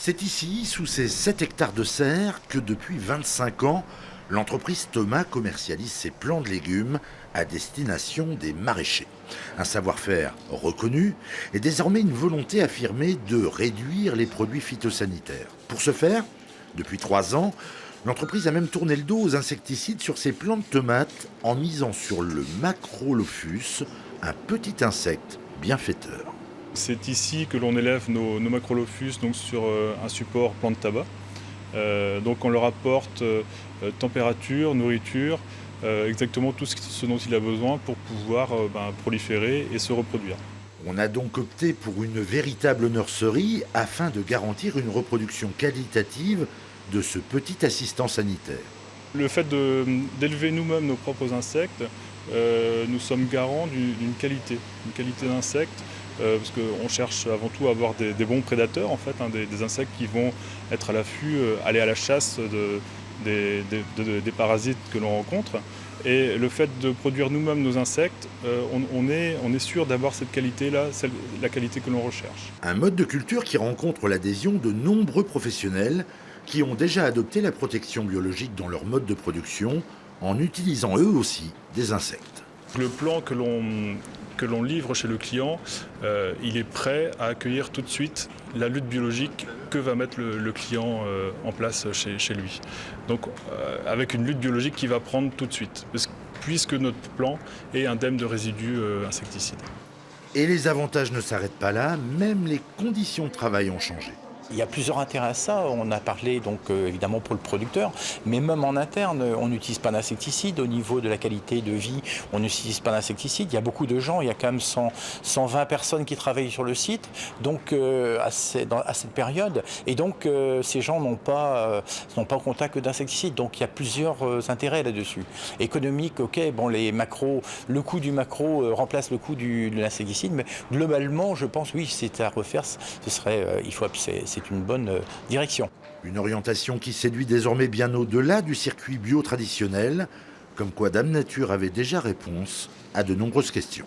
C'est ici, sous ces 7 hectares de serre, que depuis 25 ans, l'entreprise Thomas commercialise ses plants de légumes à destination des maraîchers. Un savoir-faire reconnu et désormais une volonté affirmée de réduire les produits phytosanitaires. Pour ce faire, depuis 3 ans, l'entreprise a même tourné le dos aux insecticides sur ses plants de tomates en misant sur le Macrolophus, un petit insecte bienfaiteur. C'est ici que l'on élève nos Macrolophus donc sur un support plant de tabac. Donc on leur apporte température, nourriture, exactement tout ce dont il a besoin pour pouvoir proliférer et se reproduire. On a donc opté pour une véritable nurserie afin de garantir une reproduction qualitative de ce petit assistant sanitaire. Le fait d'élever nous-mêmes nos propres insectes, nous sommes garants d'une qualité d'insectes, parce qu'on cherche avant tout à avoir des bons prédateurs, en fait, des insectes qui vont être à l'affût, aller à la chasse des parasites que l'on rencontre. Et le fait de produire nous-mêmes nos insectes, on est sûr d'avoir cette qualité-là, la qualité que l'on recherche. Un mode de culture qui rencontre l'adhésion de nombreux professionnels qui ont déjà adopté la protection biologique dans leur mode de production en utilisant eux aussi des insectes. Le plan que l'on livre chez le client, il est prêt à accueillir tout de suite la lutte biologique que va mettre le client en place chez lui. Donc avec une lutte biologique qu'il va prendre tout de suite, puisque notre plan est indemne de résidus insecticides. Et les avantages ne s'arrêtent pas là, même les conditions de travail ont changé. Il y a plusieurs intérêts à ça. On a parlé donc évidemment pour le producteur, mais même en interne, on n'utilise pas d'insecticides. Au niveau de la qualité de vie, on n'utilise pas d'insecticides. Il y a beaucoup de gens, il y a quand même 120 personnes qui travaillent sur le site, donc à cette période. Et donc ces gens n'ont pas au contact d'insecticides. Donc il y a plusieurs intérêts là-dessus. Économique, ok, bon le coût du macro remplace le coût de l'insecticide, mais globalement, je pense oui, c'est à refaire. C'est une bonne direction. Une orientation qui séduit désormais bien au-delà du circuit bio traditionnel, comme quoi Dame Nature avait déjà réponse à de nombreuses questions.